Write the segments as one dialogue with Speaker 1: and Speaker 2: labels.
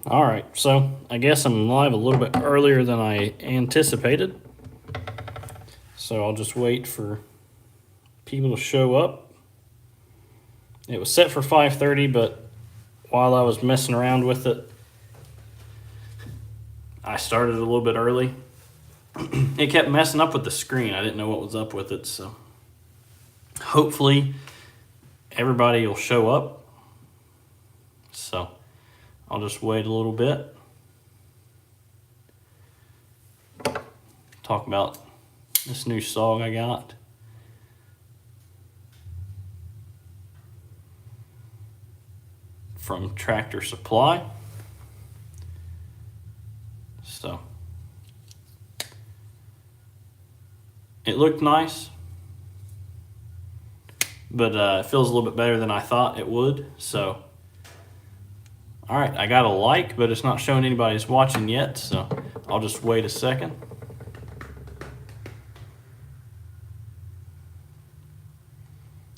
Speaker 1: All right, so I guess I'm live a little bit earlier than I anticipated. So I'll just wait for people to show up. It was set for 5:30, but while I was messing around with it, I started a little bit early. It kept messing up with the screen. I didn't know what was up with it, so hopefully everybody will show up. So I'll just wait a little bit. Talk about this new song I got. From Tractor Supply. So it looked nice, but it feels a little bit better than I thought it would. So, all right, I got a like, but it's not showing anybody's watching yet. So I'll just wait a second.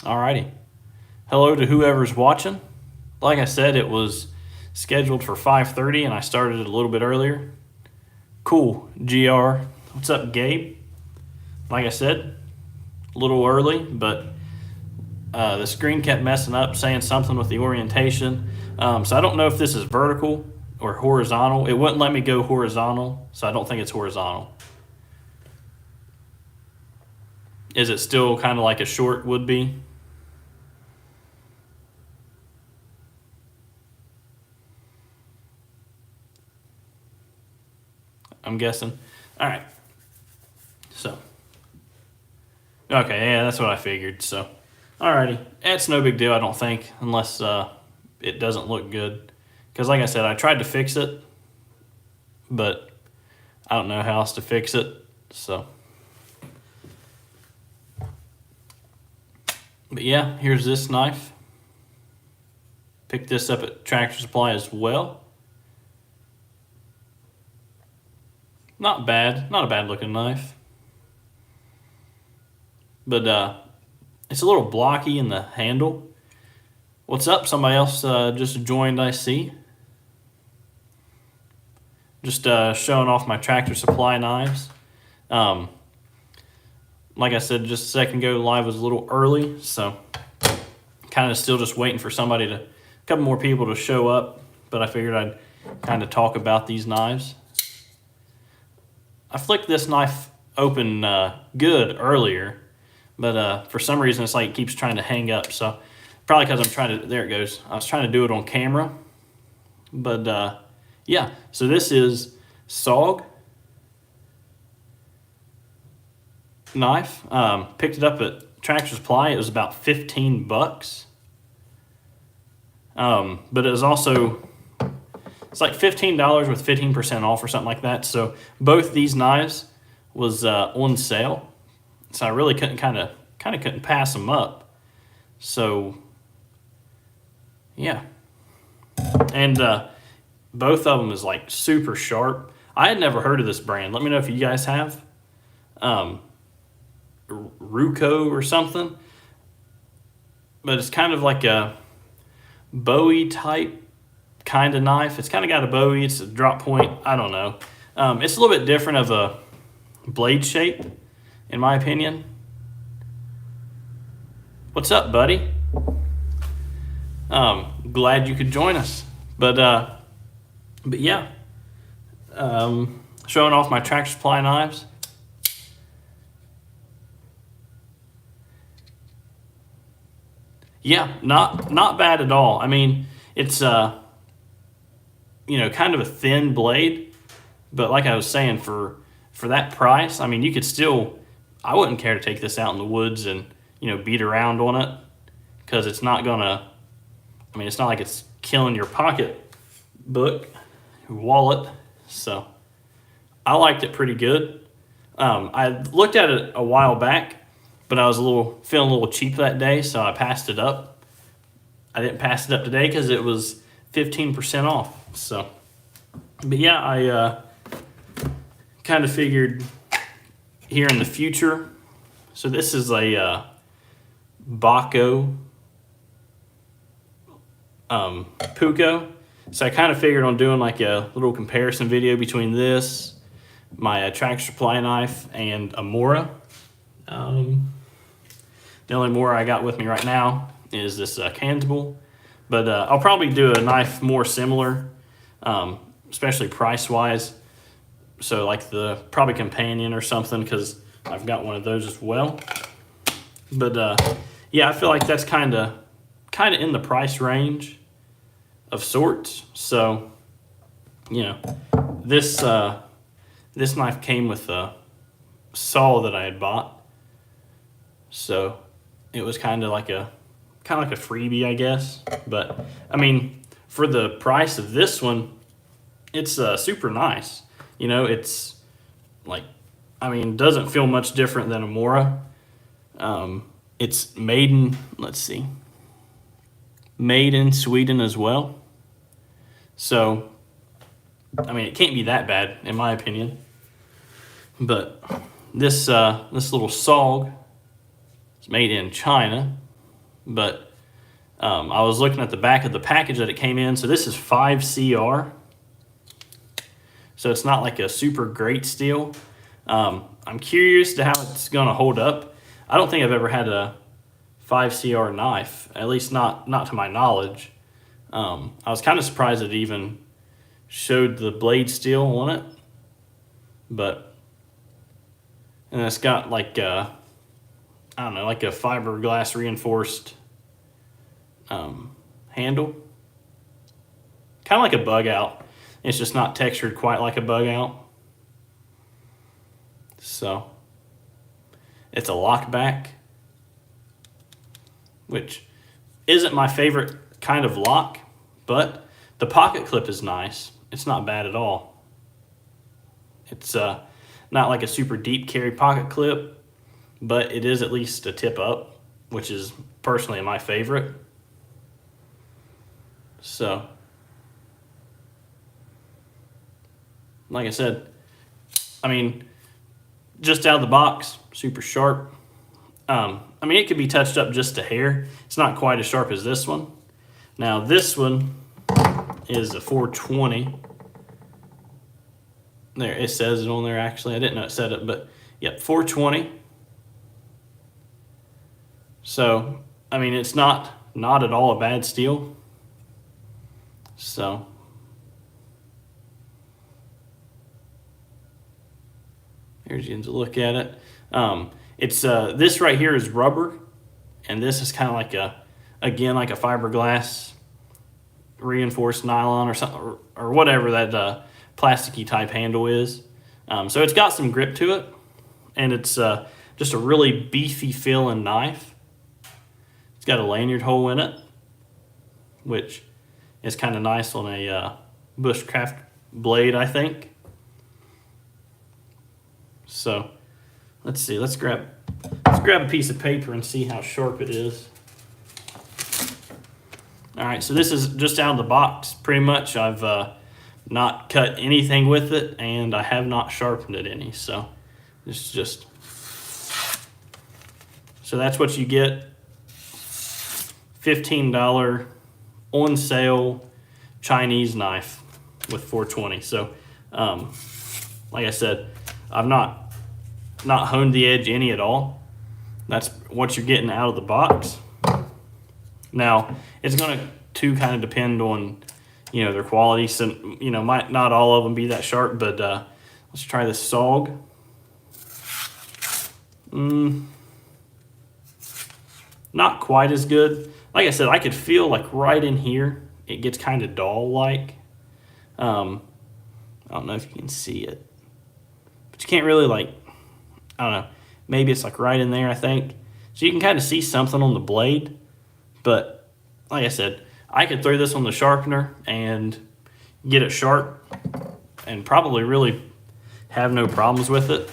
Speaker 1: Alrighty. Hello to whoever's watching. Like I said, it was scheduled for 5:30 and I started it a little bit earlier. Cool, GR. What's up, Gabe? Like I said, a little early, but the screen kept messing up, saying something with the orientation. So I don't know if this is vertical or horizontal. It wouldn't let me go horizontal, so I don't think it's horizontal. Is it still kind of like a short would be? I'm guessing. All right. So, okay, yeah, that's what I figured. So, alrighty. It's no big deal, I don't think, unless it doesn't look good. Because, like I said, I tried to fix it, but I don't know how else to fix it. So, but yeah, here's this knife. Picked this up at Tractor Supply as well. Not bad. Not a bad looking knife. But it's a little blocky in the handle. What's up? Somebody else just joined, I see. Just showing off my Tractor Supply knives. Like I said just a second ago, live was a little early, so kind of still just waiting for a couple more people to show up, but I figured I'd kind of talk about these knives. I flicked this knife open good earlier, but for some reason it's like it keeps trying to hang up, so probably because there it goes. I was trying to do it on camera, but yeah, so this is SOG knife. Picked it up at Tractor Supply. It was about 15 bucks. But it was also, it's like $15 with 15% off or something like that. So both these knives was on sale. So I really couldn't pass them up. So yeah. And both of them is like super sharp. I had never heard of this brand. Let me know if you guys have. Ruco or something. But it's kind of like a Bowie type kind of knife. It's kind of got a Bowie. It's a drop point. I don't know. It's a little bit different of a blade shape, in my opinion. What's up, buddy? Glad you could join us. But yeah, showing off my Tractor Supply knives. Yeah, not bad at all. I mean, it's kind of a thin blade, but like I was saying, for that price, I mean, you could still. I wouldn't care to take this out in the woods and beat around on it because it's not gonna. I mean, it's not like it's killing your pocketbook, your wallet. So I liked it pretty good. I looked at it a while back, but I was feeling a little cheap that day, so I passed it up. I didn't pass it up today because it was 15% off. So, but yeah, I kind of figured here in the future. So this is a Baco Puco. So I kind of figured on doing like a little comparison video between this, my Tractor Supply knife, and a Mora. The only Mora I got with me right now is this Kanzable, but I'll probably do a knife more similar, especially price-wise. So like the probably Companion or something, because I've got one of those as well. But yeah, I feel like that's kind of in the price range of sorts. So you know, this this knife came with a saw that I had bought, so it was kind of like a freebie, I guess. But I mean, for the price of this one, it's super nice. You know, it's like, I mean, doesn't feel much different than a Mora. It's made in, let's see, made in Sweden as well. So, I mean, it can't be that bad in my opinion. But this little SOG is made in China. But I was looking at the back of the package that it came in. So this is 5CR. So it's not like a super great steel. I'm curious to how it's going to hold up. I don't think I've ever had a 5CR knife, at least not to my knowledge. I was kind of surprised it even showed the blade steel on it. But, and it's got like I don't know, like a fiberglass reinforced handle. Kind of like a bug out. It's just not textured quite like a bug out. So, it's a lockback, which isn't my favorite kind of lock, but the pocket clip is nice. It's not bad at all. It's not like a super deep carry pocket clip, but it is at least a tip up, which is personally my favorite. So, like I said, I mean, just out of the box, super sharp. I mean, it could be touched up just a hair. It's not quite as sharp as this one. Now, this one is a 420. There, it says it on there actually. I didn't know it said it, but yep, 420. So, I mean, it's not at all a bad steel. So, here's you to look at it. It's this right here is rubber, and this is kind of like again like a fiberglass reinforced nylon or something, or whatever that plasticky type handle is. So it's got some grip to it, and it's just a really beefy feeling knife. It's got a lanyard hole in it, which is kind of nice on a bushcraft blade, I think. So let's see. Let's grab a piece of paper and see how sharp it is. All right, so this is just out of the box. Pretty much, I've not cut anything with it, and I have not sharpened it any. So it's just, so that's what you get. $15 on sale Chinese knife with 420. So, like I said, I've not honed the edge any at all. That's what you're getting out of the box. Now, it's going to kind of depend on, you know, their quality. So, you know, might not all of them be that sharp, but let's try this SOG. Not quite as good. Like I said, I could feel like right in here, it gets kind of dull-like. I don't know if you can see it, but you can't really like, I don't know, maybe it's like right in there, I think. So you can kind of see something on the blade, but like I said, I could throw this on the sharpener and get it sharp and probably really have no problems with it.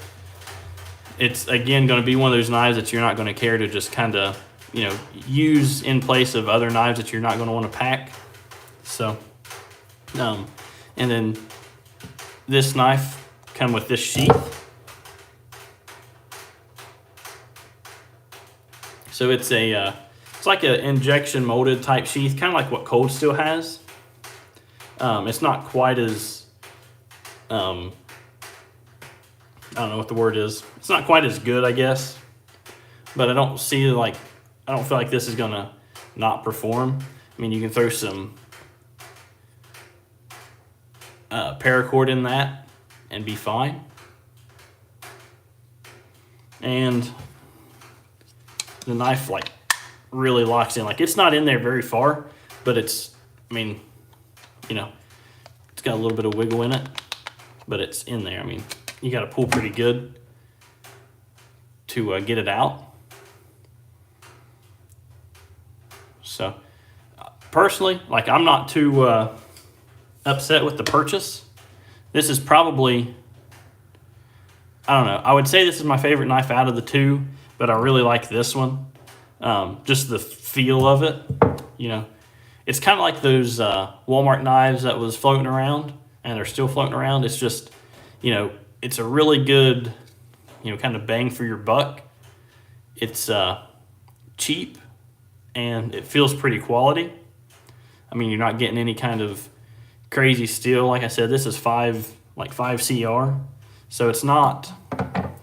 Speaker 1: It's, again, going to be one of those knives that you're not going to care to just kind of, you know, use in place of other knives that you're not going to want to pack. So, and then this knife come with this sheath. So it's a, it's like an injection molded type sheath, kind of like what Cold Steel has. It's not quite as, I don't know what the word is. It's not quite as good, I guess. But I don't feel like this is gonna not perform. I mean, you can throw some paracord in that and be fine. And the knife like really locks in. Like, it's not in there very far, but it's, I mean, you know, it's got a little bit of wiggle in it, but it's in there. I mean, you got to pull pretty good to get it out. So personally, like, I'm not too upset with the purchase. This is probably, I don't know, I would say this is my favorite knife out of the two, but I really like this one. Just the feel of it, you know. It's kind of like those Walmart knives that was floating around, and they're still floating around. It's just, you know, it's a really good, you know, kind of bang for your buck. It's cheap, and it feels pretty quality. I mean, you're not getting any kind of crazy steel. Like I said, this is 5 CR, so it's not,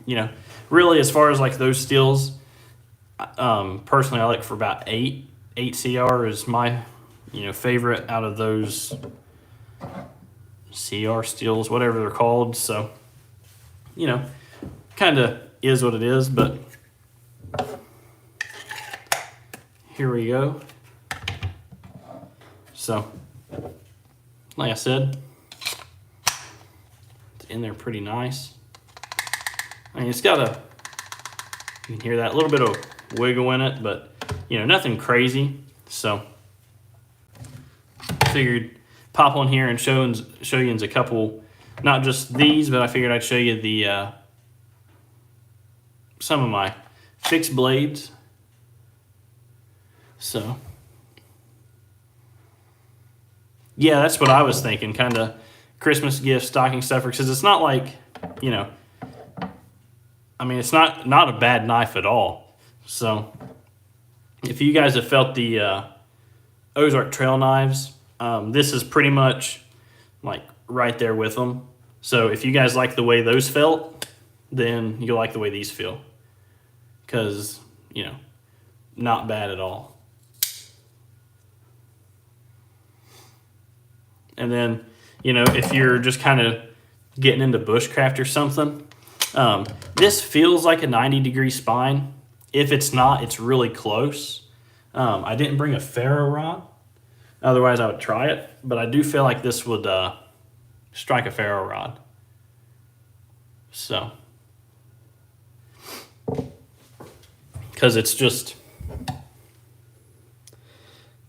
Speaker 1: you know, really, as far as like those steels, personally I like for about 8 CR is my, you know, favorite out of those CR steels, whatever they're called. So, you know, kind of is what it is. But here we go. So, like I said, it's in there pretty nice. I mean, it's got a, you can hear that little bit of wiggle in it, but, you know, nothing crazy. So figured pop on here and show you a couple, not just these, but I figured I'd show you the some of my fixed blades. So yeah, that's what I was thinking, kind of Christmas gift, stocking stuffer, because it's not like, you know, I mean, it's not a bad knife at all. So if you guys have felt the Ozark trail knives, this is pretty much like right there with them. So if you guys like the way those felt, then you'll like the way these feel, because, you know, not bad at all. And then, you know, if you're just kind of getting into bushcraft or something, this feels like a 90-degree spine. If it's not, it's really close. I didn't bring a ferro rod. Otherwise, I would try it. But I do feel like this would strike a ferro rod. So, because it's just, let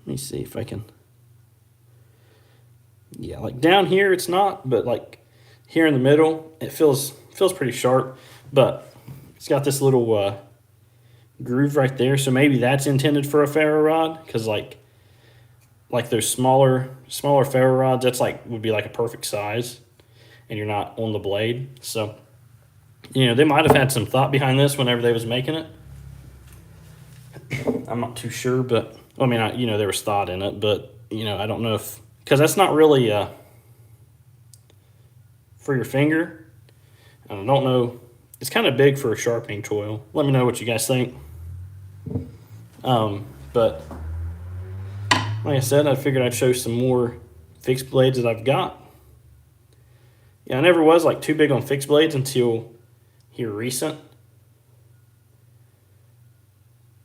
Speaker 1: me see if I can. Yeah, like down here it's not, but like here in the middle, it feels pretty sharp. But it's got this little groove right there, so maybe that's intended for a ferro rod, because like those smaller ferro rods, that's like would be like a perfect size, and you're not on the blade. So, you know, they might have had some thought behind this whenever they was making it. I'm not too sure, but I mean, you know, there was thought in it, but, you know, I don't know if, because that's not really for your finger. I don't know. It's kind of big for a sharpening tool. Let me know what you guys think. But like I said, I figured I'd show some more fixed blades that I've got. Yeah, I never was like too big on fixed blades until here recent.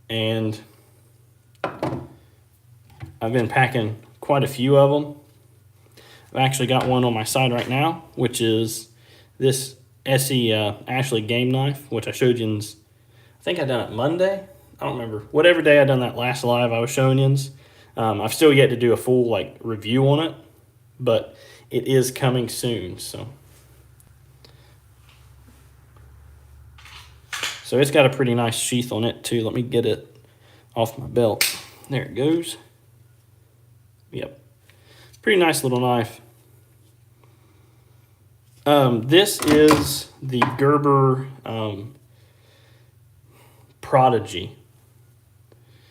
Speaker 1: And I've been packing quite a few of them. I've actually got one on my side right now, which is this Essie Ashley game knife, which I showed you. I think I done it Monday. I don't remember. Whatever day I done that last live, I was showing you. I've still yet to do a full like review on it, but it is coming soon. So it's got a pretty nice sheath on it too. Let me get it off my belt. There it goes. Yep. Pretty nice little knife. This is the Gerber Prodigy.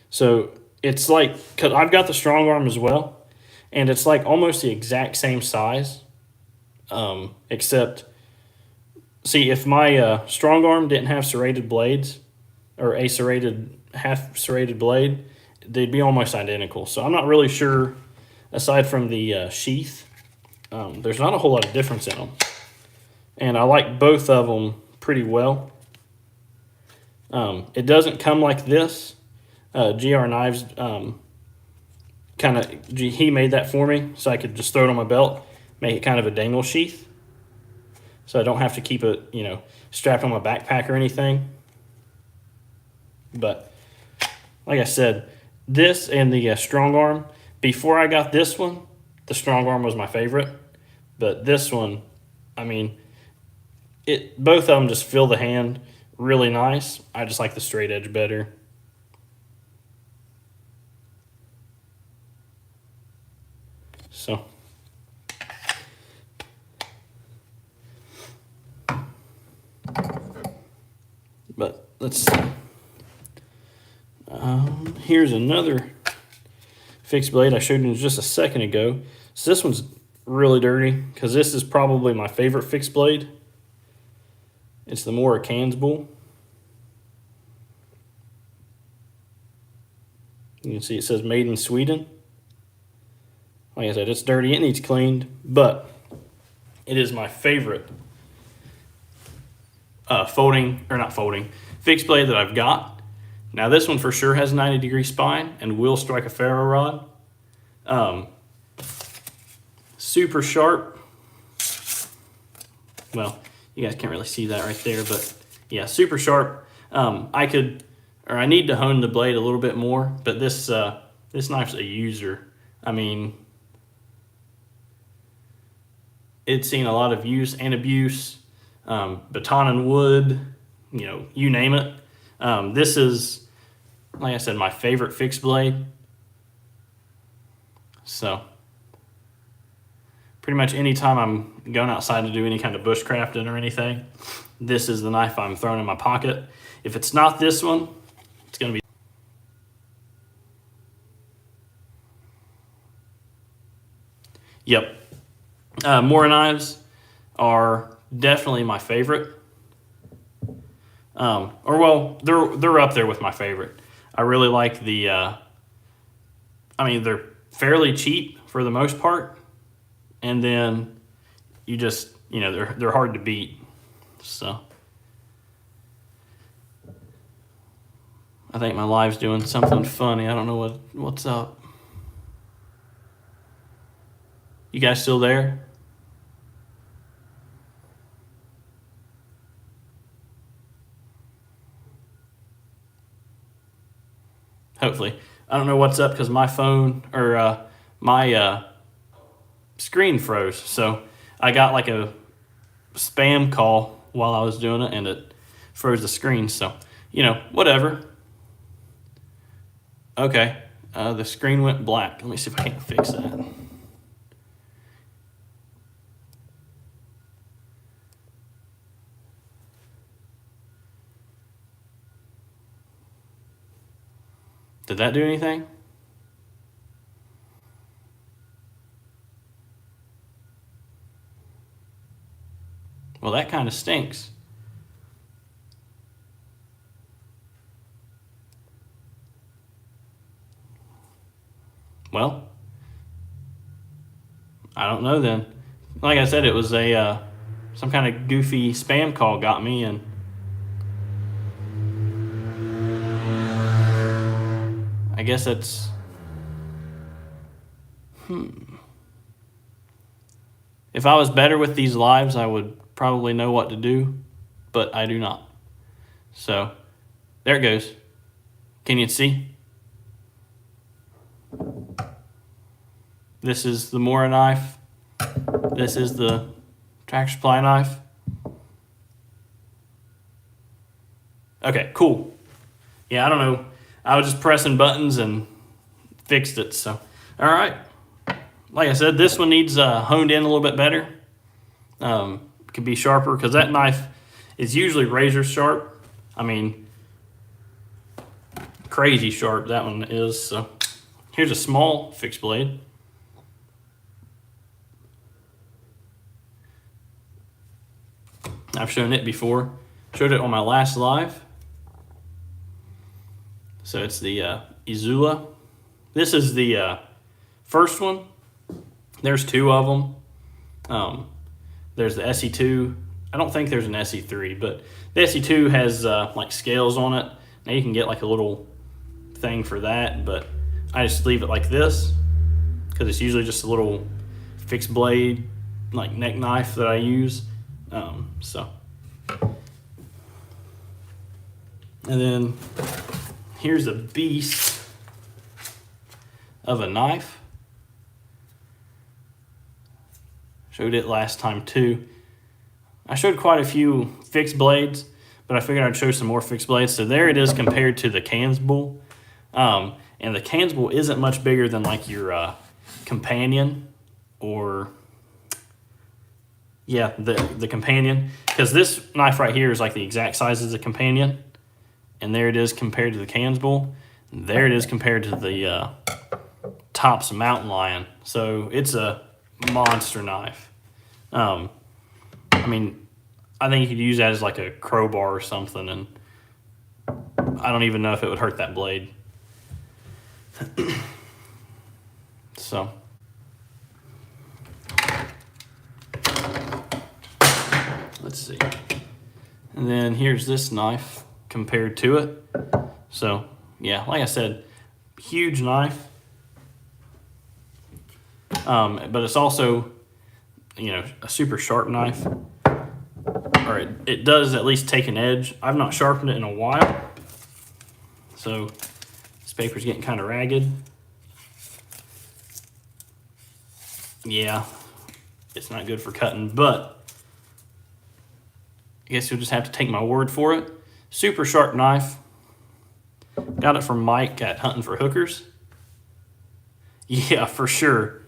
Speaker 1: So it's like, cause I've got the strong arm as well, and it's like almost the exact same size, except, see, if my strong arm didn't have serrated blades, or a serrated, half serrated blade, they'd be almost identical. So I'm not really sure, aside from the sheath, there's not a whole lot of difference in them. And I like both of them pretty well. It doesn't come like this. GR Knives, he made that for me so I could just throw it on my belt, make it kind of a dangle sheath. So I don't have to keep it, strapped on my backpack or anything. But like I said, this and the strong arm, before I got this one, the strong arm was my favorite. But this one, I mean, both of them just feel the hand really nice. I just like the straight edge better. So, but let's see. Here's another fixed blade I showed you just a second ago. So this one's really dirty because this is probably my favorite fixed blade. It's the Mora Kansbull. You can see it says made in Sweden. Like I said, it's dirty, it needs cleaned, but it is my favorite fixed blade that I've got. Now this one for sure has a 90-degree spine and will strike a ferro rod. Super sharp. Well, you guys can't really see that right there, but yeah, super sharp. I need to hone the blade a little bit more, but this knife's a user. I mean, it's seen a lot of use and abuse, baton and wood, you name it. This is, like I said, my favorite fixed blade. So, pretty much anytime I'm going outside to do any kind of bushcrafting or anything, this is the knife I'm throwing in my pocket. If it's not this one, it's going to be... Yep. Mora knives are definitely my favorite. They're up there with my favorite. I really like the, they're fairly cheap for the most part. And then you just, they're hard to beat. So I think my live's doing something funny. I don't know what's up. You guys still there? Hopefully. I don't know what's up because my phone or my screen froze. So I got like a spam call while I was doing it and it froze the screen. So, whatever. Okay. The screen went black. Let me see if I can fix that. Did that do anything? Well, that kind of stinks. Well, I don't know then. Like I said, it was some kind of goofy spam call got me, and I guess that's... If I was better with these lives, I would probably know what to do, but I do not. So, there it goes. Can you see? This is the Mora knife. This is the Tractor Supply knife. Okay, cool. Yeah, I don't know. I was just pressing buttons and fixed it. So, all right. Like I said, this one needs honed in a little bit better. Could be sharper because that knife is usually razor sharp. I mean, crazy sharp that one is. So, here's a small fixed blade. I've shown it before. Showed it on my last live. So it's the Izula. This is the first one. There's two of them. There's the SE2. I don't think there's an SE3, but the SE2 has like scales on it. Now you can get like a little thing for that, but I just leave it like this because it's usually just a little fixed blade, like neck knife that I use. So, and then here's a beast of a knife. Showed it last time too. I showed quite a few fixed blades, but I figured I'd show some more fixed blades. So there it is compared to the Kanzbull. And the Kanzbull isn't much bigger than like your Companion or, yeah, the Companion. Because this knife right here is like the exact size as the Companion. And there it is compared to the Kanzbull. And there it is compared to the Tops Mountain Lion. So it's a monster knife. I mean, I think you could use that as like a crowbar or something, and I don't even know if it would hurt that blade. So, let's see. And then here's this knife compared to it. So, yeah, like I said, huge knife. But it's also, you know, a super sharp knife. Or it does at least take an edge. I've not sharpened it in a while. So this paper's getting kind of ragged. Yeah, it's not good for cutting, but I guess you'll just have to take my word for it. Super sharp knife. Got it from Mike at Hunting for Hookers. Yeah, for sure.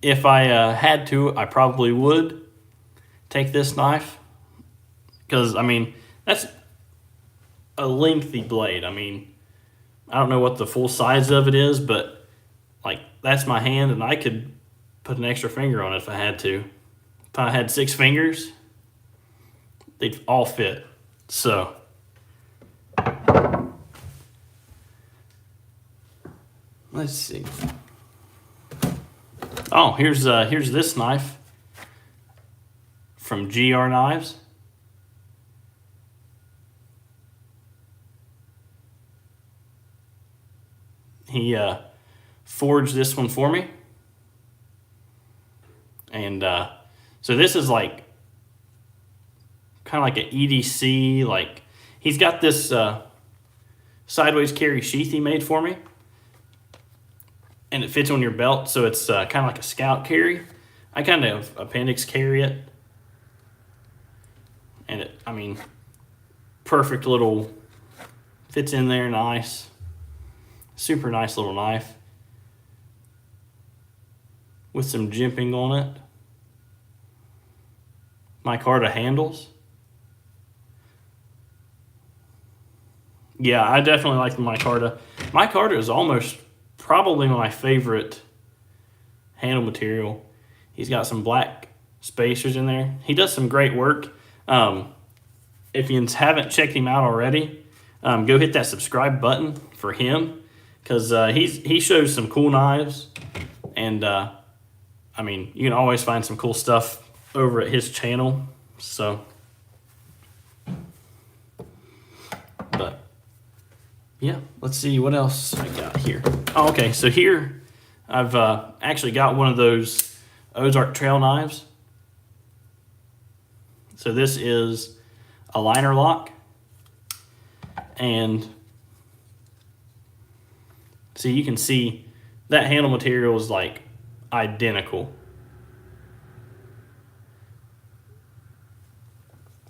Speaker 1: If I had to, I probably would take this knife. Because, I mean, that's a lengthy blade. I mean, I don't know what the full size of it is, but, like, that's my hand, and I could put an extra finger on it if I had to. If I had 6 fingers, they'd all fit. So, let's see. Oh, here's this knife from GR Knives. He forged this one for me. And so this is like kind of like an EDC, like he's got this sideways carry sheath he made for me. And it fits on your belt, so it's kind of like a scout carry. I kind of appendix carry it. And it, I mean, perfect little, fits in there nice. Super nice little knife. With some jimping on it. Micarta handles. Yeah, I definitely like the Micarta. Micarta is almost probably my favorite handle material. He's got some black spacers in there. He does some great work. If you haven't checked him out already, go hit that subscribe button for him, because he shows some cool knives, and I mean, you can always find some cool stuff over at his channel. So, but yeah, let's see what else I got here. Oh, okay, so here I've actually got one of those Ozark trail knives. So this is a liner lock, and so you can see that handle material is like identical.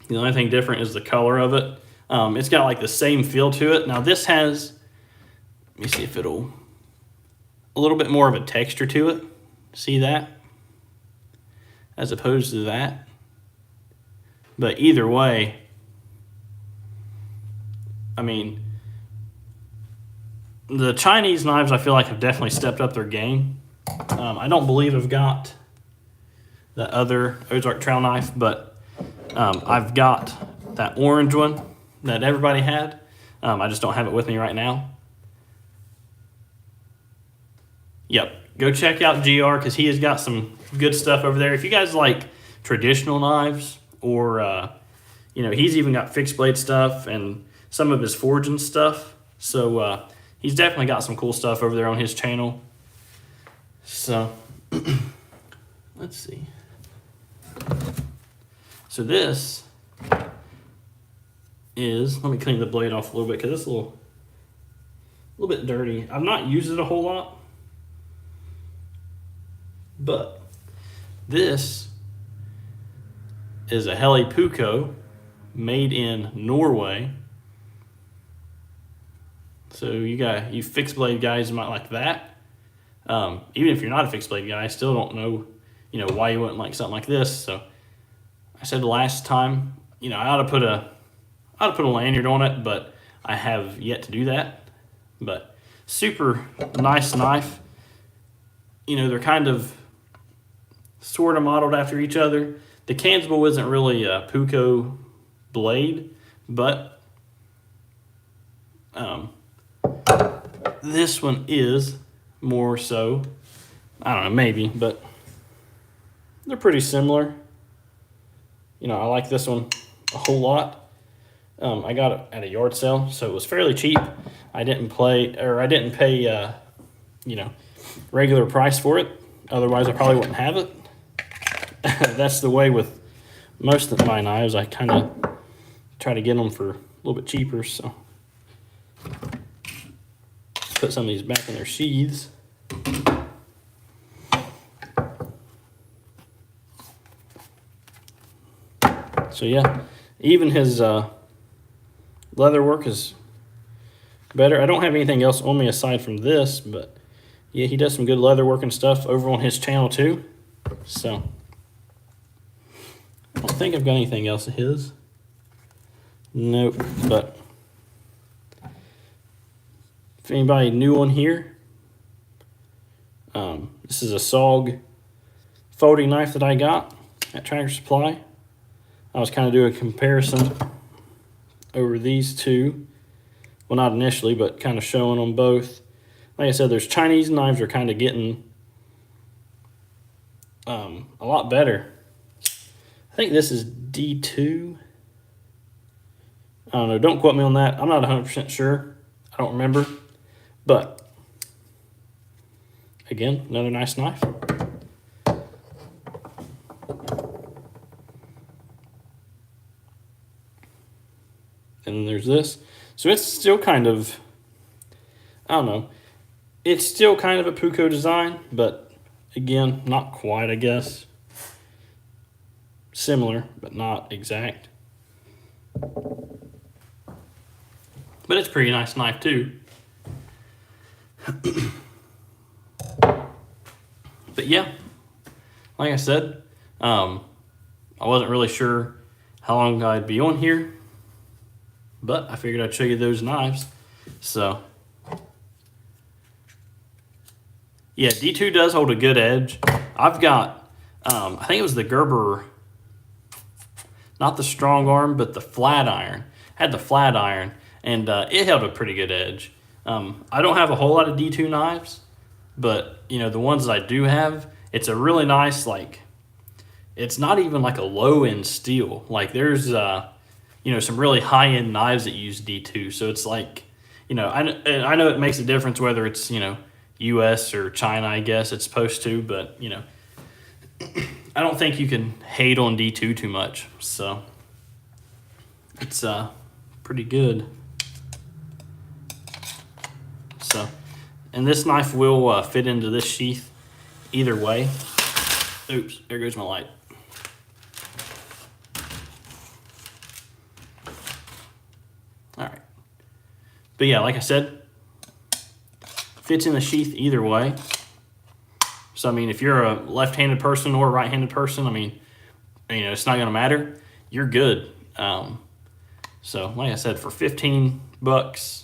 Speaker 1: The only thing different is the color of it. It's got like the same feel to it. Now this has, let me see if it'll, a little bit more of a texture to it. See that? As opposed to that. But either way, I mean, the Chinese knives I feel like have definitely stepped up their game. I don't believe I've got the other Ozark trail knife, but I've got that orange one that everybody had. I just don't have it with me right now. Yep, go check out GR because he has got some good stuff over there. If you guys like traditional knives, or he's even got fixed blade stuff and some of his forging stuff. So he's definitely got some cool stuff over there on his channel. So let's see. So this is, let me clean the blade off a little bit because it's a little bit dirty. I've not used it a whole lot, but this is a Helle Puukko made in Norway. So you fixed blade guys might like that. Even if you're not a fixed blade guy, I still don't know, why you wouldn't like something like this. So I said the last time, I ought to put a lanyard on it, but I have yet to do that. But super nice knife. They're kind of sort of modeled after each other. The Kanzbul isn't really a Puukko blade, but this one is more so. I don't know, maybe, but they're pretty similar. I like this one a whole lot. I got it at a yard sale, so it was fairly cheap. I didn't pay regular price for it. Otherwise, I probably wouldn't have it. That's the way with most of my knives. I kind of try to get them for a little bit cheaper. So put some of these back in their sheaths. So yeah, even his leather work is better. I don't have anything else on me aside from this, but yeah, he does some good leather work and stuff over on his channel too. So I don't think I've got anything else of his. Nope, but if anybody new on here, this is a SOG folding knife that I got at Tractor Supply. I was kind of doing a comparison over these two. Well, not initially, but kind of showing them both. Like I said, there's Chinese knives are kind of getting a lot better. I think this is D2. I don't know. Don't quote me on that. I'm not 100% sure. I don't remember. But, again, another nice knife. And then there's this. So it's still kind of, I don't know. It's still kind of a Puukko design, but again, not quite, I guess. Similar, but not exact. But it's a pretty nice knife too. But yeah, like I said, I wasn't really sure how long I'd be on here, but I figured I'd show you those knives. So yeah, D2 does hold a good edge. I've got, I think it was the Gerber, not the strong arm, but the flat iron. I had the flat iron, and it held a pretty good edge. I don't have a whole lot of D2 knives, but the ones that I do have, it's a really nice, it's not even like a low-end steel. Like there's, some really high-end knives that use D2. So it's like, I know it makes a difference whether it's, US or China, I guess it's supposed to, but, I don't think you can hate on D2 too much. So it's pretty good. So, and this knife will fit into this sheath either way. Oops, there goes my light. All right. But yeah, like I said, fits in the sheath either way. So, I mean, if you're a left-handed person or a right-handed person, I mean, it's not going to matter. You're good. So, like I said, for 15 bucks,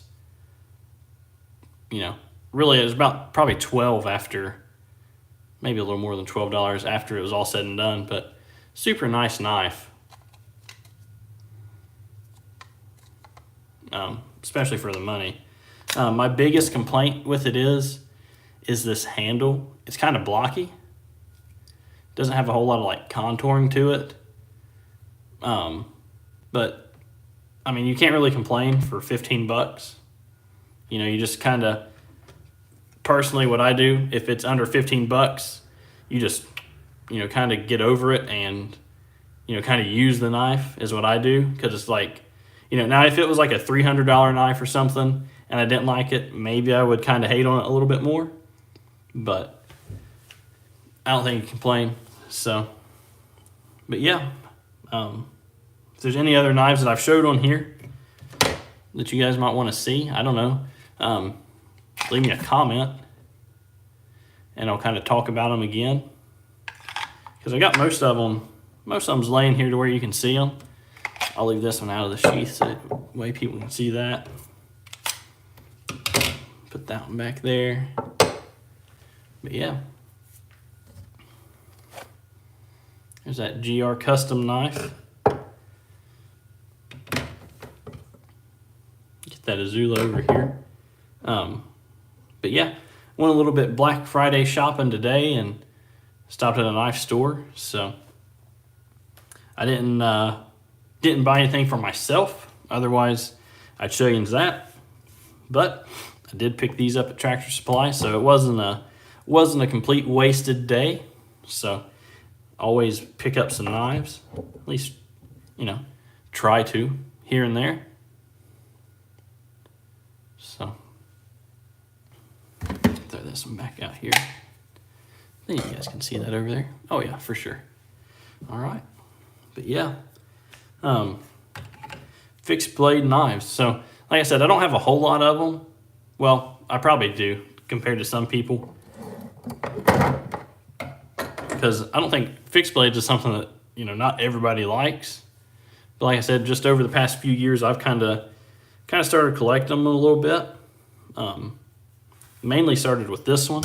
Speaker 1: really it was about probably 12 after, maybe a little more than $12 after it was all said and done, but super nice knife. especially for the money. My biggest complaint with it is this handle. It's kind of blocky. Doesn't have a whole lot of like contouring to it. But I mean, you can't really complain for 15 bucks. You know, you just kind of, personally what I do, if it's under 15 bucks, you just, you know, kind of get over it and, you know, kind of use the knife is what I do. Because it's like, you know, now if it was like a $300 knife or something and I didn't like it, maybe I would kind of hate on it a little bit more. But I don't think you can complain. So, but yeah, if there's any other knives that I've showed on here that you guys might want to see, I don't know, leave me a comment and I'll kind of talk about them again. Because I got most of them's laying here to where you can see them. I'll leave this one out of the sheath so that way people can see that. Put that one back there. But yeah. There's that GR Custom knife. Get that Azula over here. But yeah, went a little bit Black Friday shopping today and stopped at a knife store. So I didn't buy anything for myself. Otherwise, I'd show you that. But I did pick these up at Tractor Supply, so it wasn't a complete wasted day. So always pick up some knives, at least, you know, try to here and there. So throw this one back out here. I think you guys can see that over there. Oh yeah, for sure. All right, but yeah, fixed blade knives. So like I said, I don't have a whole lot of them. Well, I probably do compared to some people, because I don't think fixed blades is something that, you know, not everybody likes. But like I said, just over the past few years, I've kind of started collecting them a little bit. Mainly started with this one.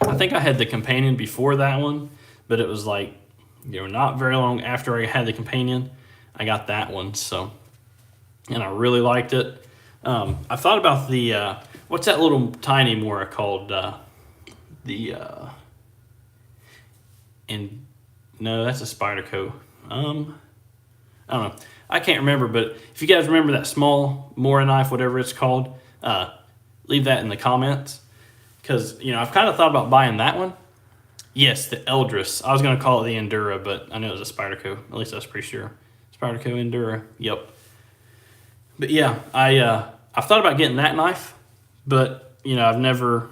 Speaker 1: I think I had the companion before that one, but it was like, you know, not very long after I had the companion, I got that one. So, and I really liked it. I thought about the what's that little tiny Mora called? And no, that's a Spyderco. I don't know. I can't remember, but if you guys remember that small Mora knife, whatever it's called, leave that in the comments. Because, you know, I've kind of thought about buying that one. Yes, the Eldris. I was going to call it the Endura, but I know it was a Spyderco. At least I was pretty sure. Spyderco Endura. Yep. But yeah, I've thought about getting that knife, but, you know, I've never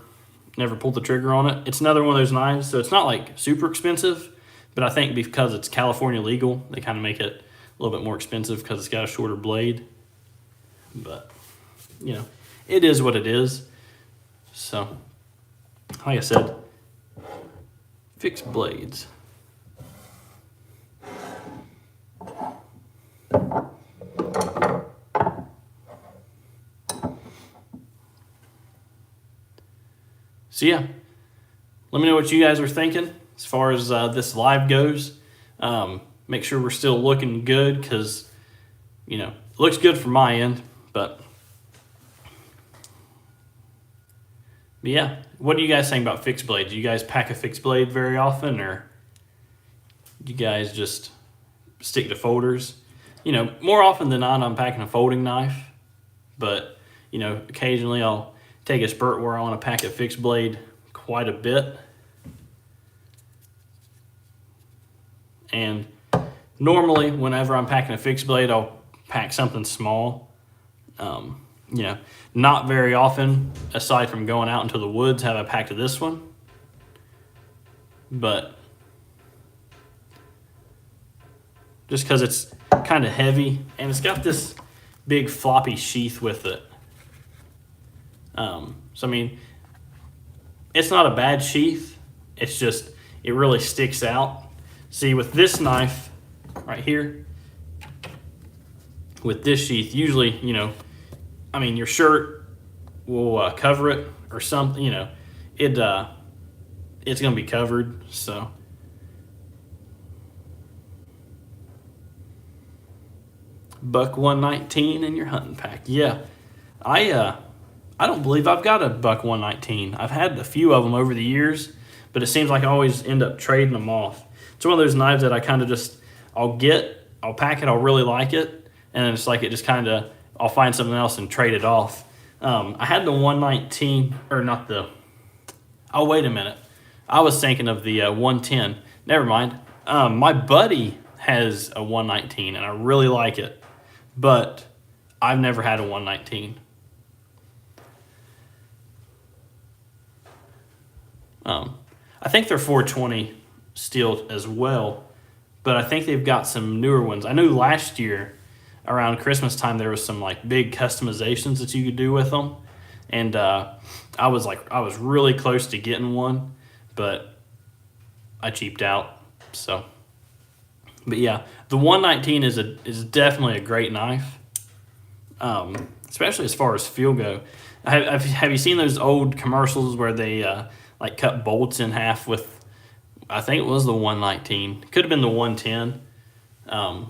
Speaker 1: pulled the trigger on it. It's another one of those knives, so it's not like super expensive, but I think because it's California legal, they kind of make it a little bit more expensive because it's got a shorter blade. But, you know, it is what it is. So, like I said, fixed blades. So yeah, let me know what you guys are thinking as far as this live goes. Make sure we're still looking good, because, you know, it looks good from my end. But yeah, what do you guys think about fixed blades? Do you guys pack a fixed blade very often, or do you guys just stick to folders? You know, more often than not, I'm packing a folding knife. But, you know, occasionally I'll take a spurt where I want to pack a fixed blade quite a bit. And normally, whenever I'm packing a fixed blade, I'll pack something small. You know, not very often, aside from going out into the woods, have I packed this one. But just because it's kind of heavy, and it's got this big floppy sheath with it. So, I mean, it's not a bad sheath. It's just, it really sticks out. See, with this knife right here, with this sheath, usually, you know, I mean, your shirt will cover it or something, you know, it's going to be covered. So, Buck 119 in your hunting pack. Yeah, I don't believe I've got a Buck 119. I've had a few of them over the years, but it seems like I always end up trading them off. It's one of those knives that I kind of just I'll pack it, I'll really like it, and then it's like it just kind of I'll find something else and trade it off. I had the 119 or not the. Oh wait a minute, I was thinking of the 110. Never mind. My buddy has a 119 and I really like it, but I've never had a 119. I think they're 420 steel as well, but I think they've got some newer ones. I knew last year around Christmas time there was some like big customizations that you could do with them, and I was really close to getting one, but I cheaped out. So, but yeah, the 119 is definitely a great knife, especially as far as feel go. Have you seen those old commercials where they like cut bolts in half with? I think it was the 119. Could have been the 110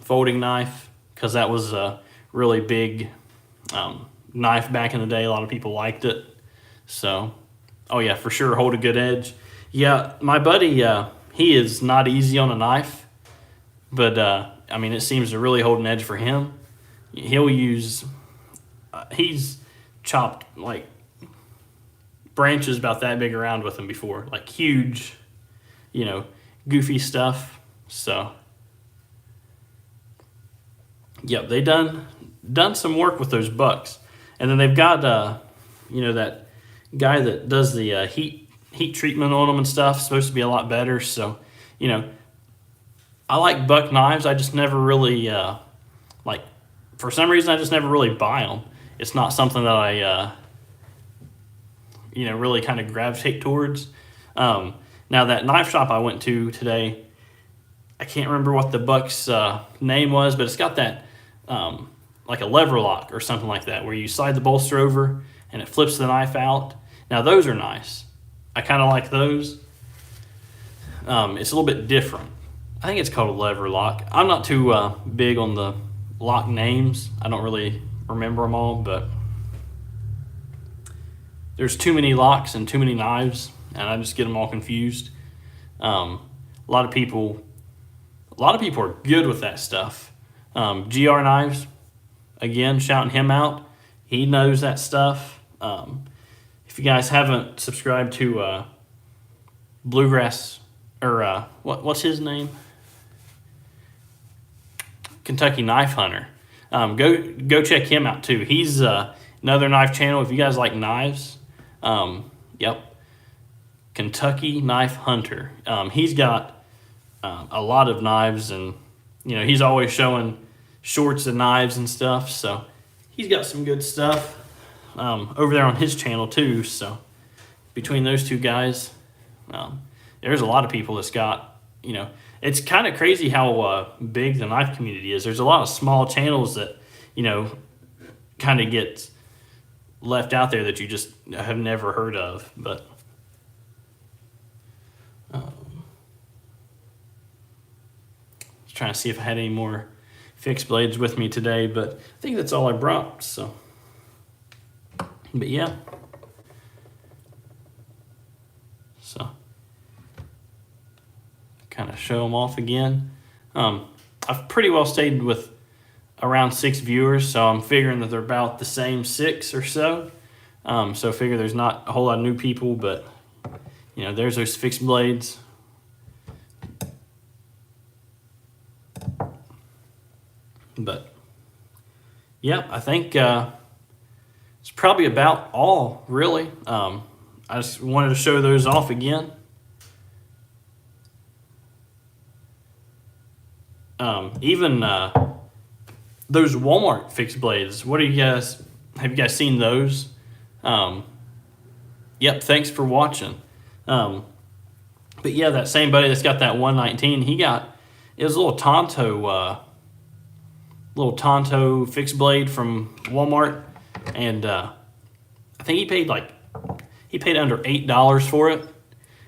Speaker 1: folding knife, because that was a really big knife back in the day. A lot of people liked it. So, oh yeah, for sure, hold a good edge. Yeah, my buddy, he is not easy on a knife, but I mean, it seems to really hold an edge for him. He'll use, he's chopped like branches about that big around with him before, like huge, goofy stuff. So, yep, they done some work with those bucks, and then they've got that guy that does the heat treatment on them and stuff. Supposed to be a lot better. So, I like buck knives. I just never really for some reason I just never really buy them. It's not something that I really kind of gravitate towards. Now that knife shop I went to today, I can't remember what the buck's name was, but it's got that like a lever lock or something like that, where you slide the bolster over and it flips the knife out. Now those are nice. I kind of like those. It's a little bit different. I think it's called a lever lock. I'm not too big on the lock names. I don't really remember them all, but there's too many locks and too many knives, and I just get them all confused. A lot of people are good with that stuff. GR Knives, again, shouting him out. He knows that stuff. If you guys haven't subscribed to Bluegrass, or what's his name? Kentucky Knife Hunter. Go check him out too. He's another knife channel. If you guys like knives, yep, Kentucky Knife Hunter. He's got a lot of knives, and he's always showing shorts and knives and stuff. So he's got some good stuff over there on his channel too. So between those two guys, there's a lot of people that's got, it's kind of crazy how big the knife community is. There's a lot of small channels that, kind of get left out there that you just have never heard of. But trying to see if I had any more fixed blades with me today, but I think that's all I brought. So, but yeah. So, kind of show them off again. I've pretty well stayed with around 6 viewers, so I'm figuring that they're about the same 6 or so. So I figure there's not a whole lot of new people, but there's those fixed blades. But yeah, I think it's probably about all, really. I just wanted to show those off again. Even those Walmart fixed blades. Have you guys seen those? Yep, thanks for watching. But yeah, that same buddy that's got that 119, it was a little Tonto fixed blade from Walmart, and I think he paid under $8 for it,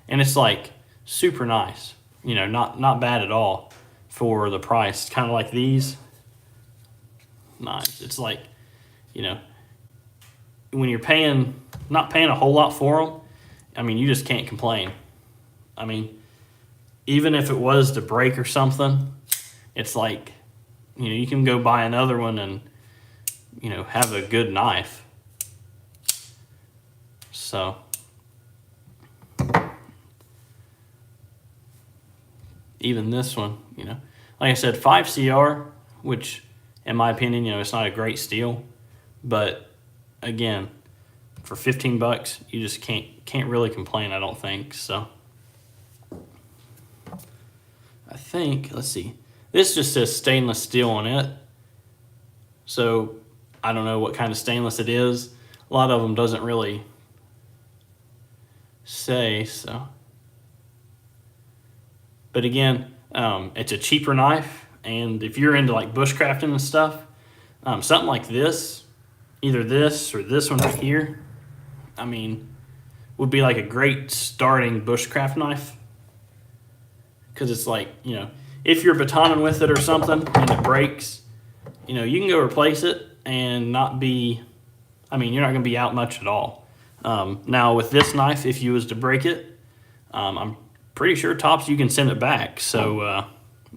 Speaker 1: and it's like super nice, not bad at all for the price. It's kind of like these. knives. It's like, you know, when you're not paying a whole lot for them, I mean, you just can't complain. I mean, even if it was to break or something, it's like, you know, you can go buy another one and, you know, have a good knife. So, even this one, you know, like I said, 5CR, which in my opinion, you know, it's not a great steal, but again, for $15, you just can't really complain, I don't think. So, I think, let's see, this just says stainless steel on it. So, I don't know what kind of stainless it is. A lot of them doesn't really say, so. But again, it's a cheaper knife, and if you're into like bushcrafting and stuff, something like this, either this or this one right here, I mean, would be like a great starting bushcraft knife. Because it's like, you know, if you're batoning with it or something and it breaks, you know, you can go replace it and not be, I mean, you're not going to be out much at all. Now with this knife, if you was to break it, I'm pretty sure tops you can send it back. So,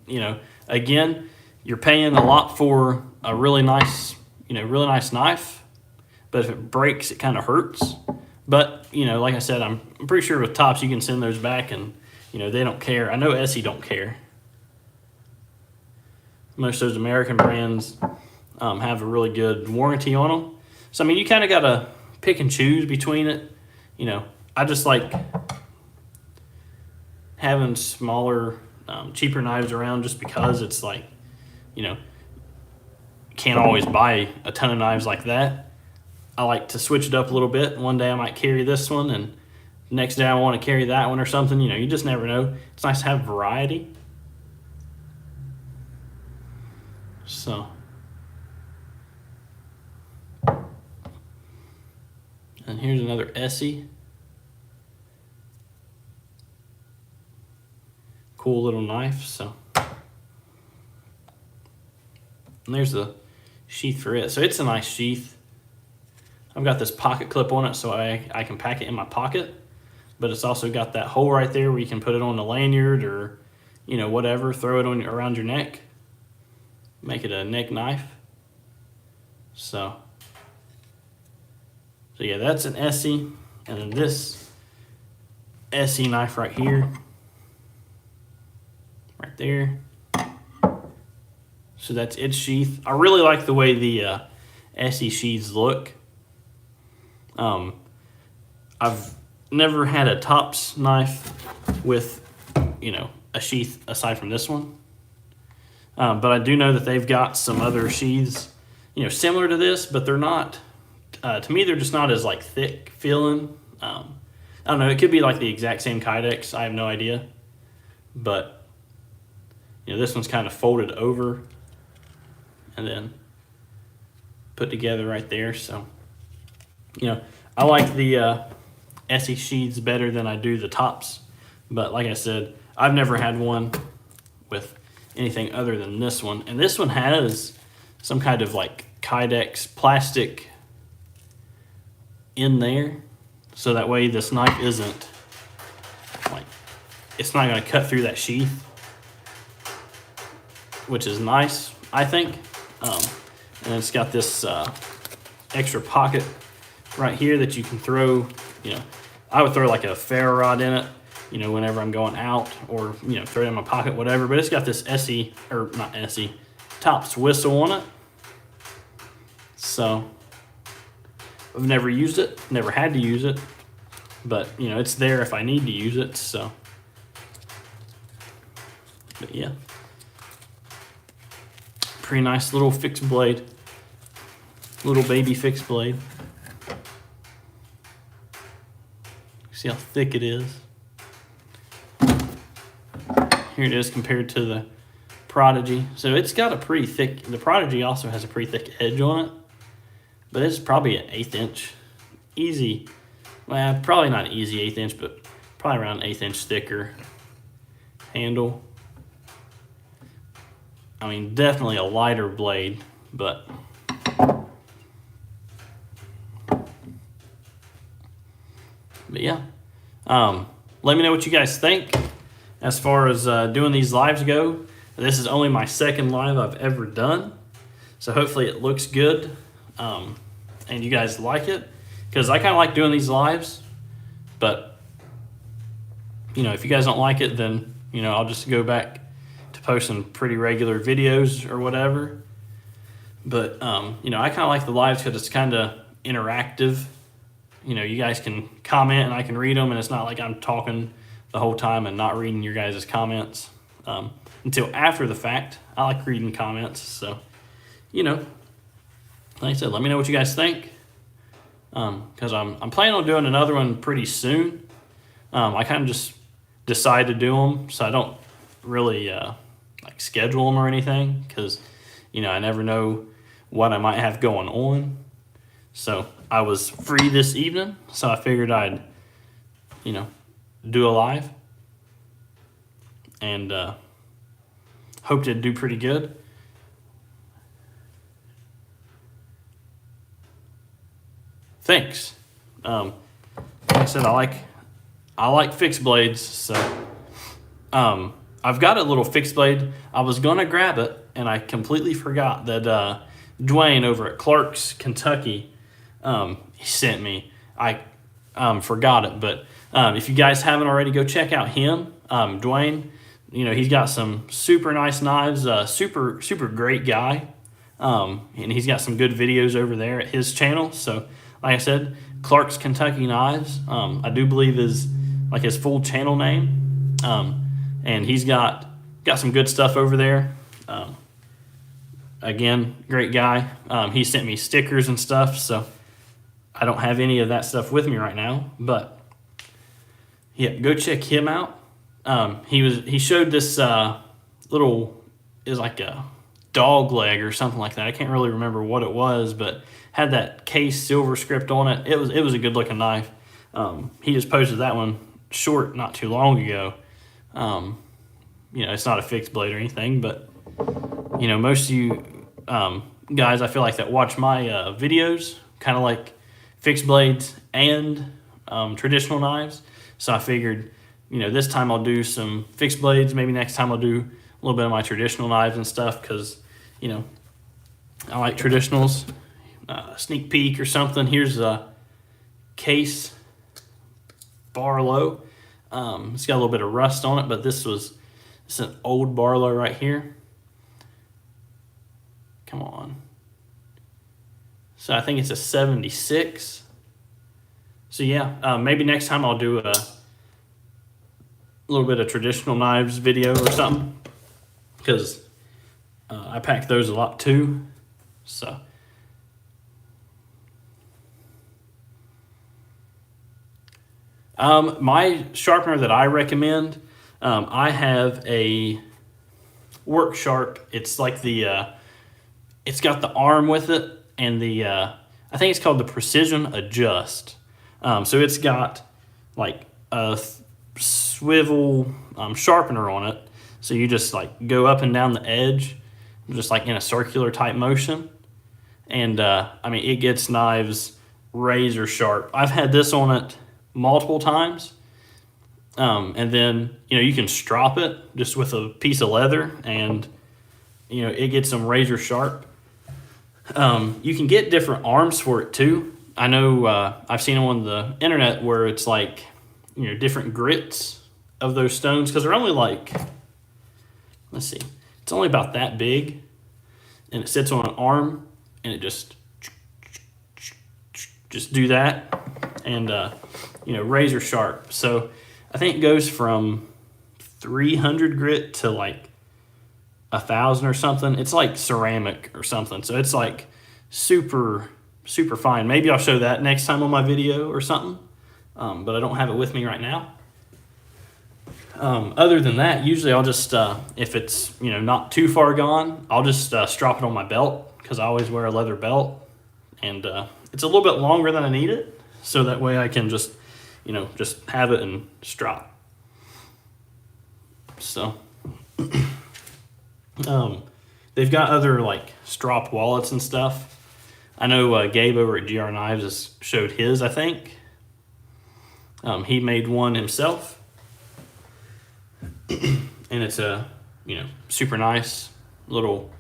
Speaker 1: you know, again, you're paying a lot for a really nice, you know, really nice knife. But if it breaks, it kind of hurts. But, you know, like I said, I'm pretty sure with tops you can send those back and, you know, they don't care. I know Essie don't care. Most of those American brands have a really good warranty on them. So, I mean, you kind of got to pick and choose between it. You know, I just like having smaller, cheaper knives around just because it's like, you know, can't always buy a ton of knives like that. I like to switch it up a little bit. One day I might carry this one, and the next day I want to carry that one or something. You know, you just never know. It's nice to have variety. So, and here's another Essie. Cool little knife. So, and there's the sheath for it. So it's a nice sheath. I've got this pocket clip on it so I can pack it in my pocket, but it's also got that hole right there where you can put it on the lanyard or, you know, whatever, throw it on around your neck, make it a neck knife. So yeah, that's an Essie, and then this Essie knife right here, right there. So that's its sheath. I really like the way the Essie sheaths look. I've never had a tops knife with, you know, a sheath aside from this one. But I do know that they've got some other sheaths, you know, similar to this, but they're not, to me, they're just not as like thick feeling. I don't know, it could be like the exact same Kydex, I have no idea. But, you know, this one's kind of folded over and then put together right there. So, you know, I like the Essie sheaths better than I do the tops. But like I said, I've never had one with anything other than this one. And this one has some kind of like Kydex plastic in there. So that way this knife isn't like, it's not going to cut through that sheath, which is nice, I think. And it's got this extra pocket right here that you can throw, you know, I would throw like a ferro rod in it, you know, whenever I'm going out, or, you know, throw it in my pocket, whatever. But it's got this Essie, or not Essie, Tops whistle on it. So I've never used it, never had to use it, but, you know, it's there if I need to use it. So, but yeah, pretty nice little fixed blade, little baby fixed blade. See how thick it is. Here it is compared to the Prodigy. So it's got a pretty thick, the Prodigy also has a pretty thick edge on it, but it's probably an 1/8 inch. Easy, well, probably not an easy 1/8 inch, but probably around 1/8 inch thicker handle. I mean, definitely a lighter blade, but But yeah, let me know what you guys think as far as doing these lives go. This is only my second live I've ever done, so hopefully it looks good and you guys like it, because I kind of like doing these lives. But you know, if you guys don't like it, then you know, I'll just go back to posting pretty regular videos or whatever. But you know, I kind of like the lives because it's kind of interactive. You know, you guys can comment and I can read them, and it's not like I'm talking the whole time and not reading your guys' comments until after the fact. I like reading comments, so you know, like I said, let me know what you guys think, because I'm planning on doing another one pretty soon. I kind of just decide to do them, so I don't really like schedule them or anything, because you know, I never know what I might have going on. So I was free this evening, so I figured I'd, you know, do a live, and hoped it'd do pretty good. Thanks. Like I said, I like fixed blades, so I've got a little fixed blade. I was gonna grab it, and I completely forgot that Dwayne over at Clark's Kentucky, he sent me. I forgot it, but if you guys haven't already, go check out him, Dwayne. You know, he's got some super nice knives. Super great guy, and he's got some good videos over there at his channel. So, like I said, Clark's Kentucky Knives, I do believe is like his full channel name, and he's got some good stuff over there. Again, great guy. He sent me stickers and stuff, so I don't have any of that stuff with me right now, but yeah, go check him out. He showed this little, is like a dog leg or something like that. I can't really remember what it was, but had that case silver script on it. It was a good looking knife. He just posted that one short not too long ago. You know, it's not a fixed blade or anything, but you know, most of you guys, I feel like, that watch my videos kind of like fixed blades and traditional knives. So I figured, you know, this time I'll do some fixed blades. Maybe next time I'll do a little bit of my traditional knives and stuff, because, you know, I like traditionals. Sneak peek or something. Here's a Case Barlow. It's got a little bit of rust on it, but this is an old Barlow right here. Come on. So I think it's a 76. So yeah, maybe next time I'll do a little bit of traditional knives video or something, because I pack those a lot too. So my sharpener that I recommend, I have a Work Sharp. It's like the it's got the arm with it, and the I think it's called the Precision Adjust. So it's got like a swivel sharpener on it, so you just like go up and down the edge, just like in a circular type motion, and I mean, it gets knives razor sharp. I've had this on it multiple times, and then, you know, you can strop it just with a piece of leather, and you know, it gets them razor sharp. You can get different arms for it too. I know I've seen them on the internet where it's like, you know, different grits of those stones, because they're only like, let's see, it's only about that big, and it sits on an arm, and it just do that, and you know, razor sharp. So I think it goes from 300 grit to like 1,000 or something. It's like ceramic or something, so it's like super fine. Maybe I'll show that next time on my video or something, but I don't have it with me right now. Other than that, usually I'll just if it's, you know, not too far gone, I'll just strap it on my belt, because I always wear a leather belt, and it's a little bit longer than I need it, so that way I can just, you know, just have it and strap. So they've got other like strap wallets and stuff. I know Gabe over at GR Knives has showed his, I think. He made one himself, and it's a super nice little.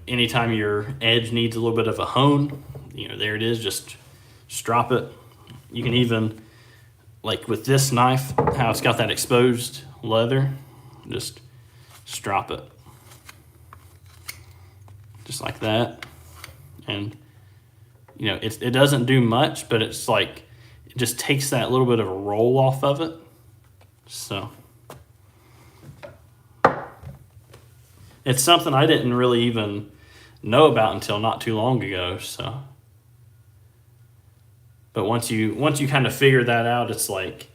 Speaker 1: Anytime your edge needs a little bit of a hone, there it is. Just drop it. You can even, like with this knife, how it's got that exposed leather, just drop it. Just like that. And, it doesn't do much, but it's like, it just takes that little bit of a roll off of it. So, it's something I didn't really even know about until not too long ago, so. But once you kind of figure that out, it's like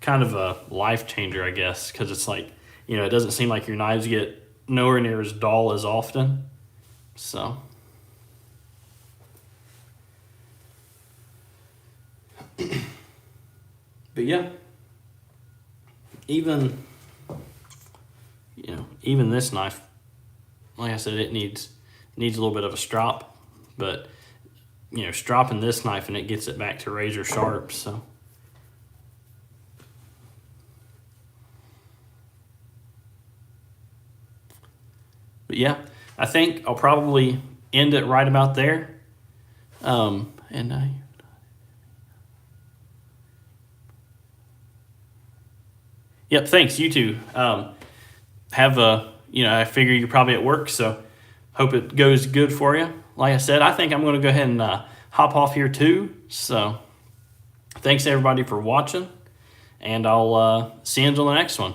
Speaker 1: kind of a life changer, I guess, because it's like, it doesn't seem like your knives get nowhere near as dull as often. So. But yeah, even this knife, like I said, it needs a little bit of a strop, but stropping this knife and it gets it back to razor sharp. So but yeah, I think I'll probably end it right about there. Yep, thanks, you too. Have a, I figure you're probably at work, so hope it goes good for you. Like I said, I think I'm going to go ahead and hop off here too. So thanks everybody for watching, and I'll see you until the next one.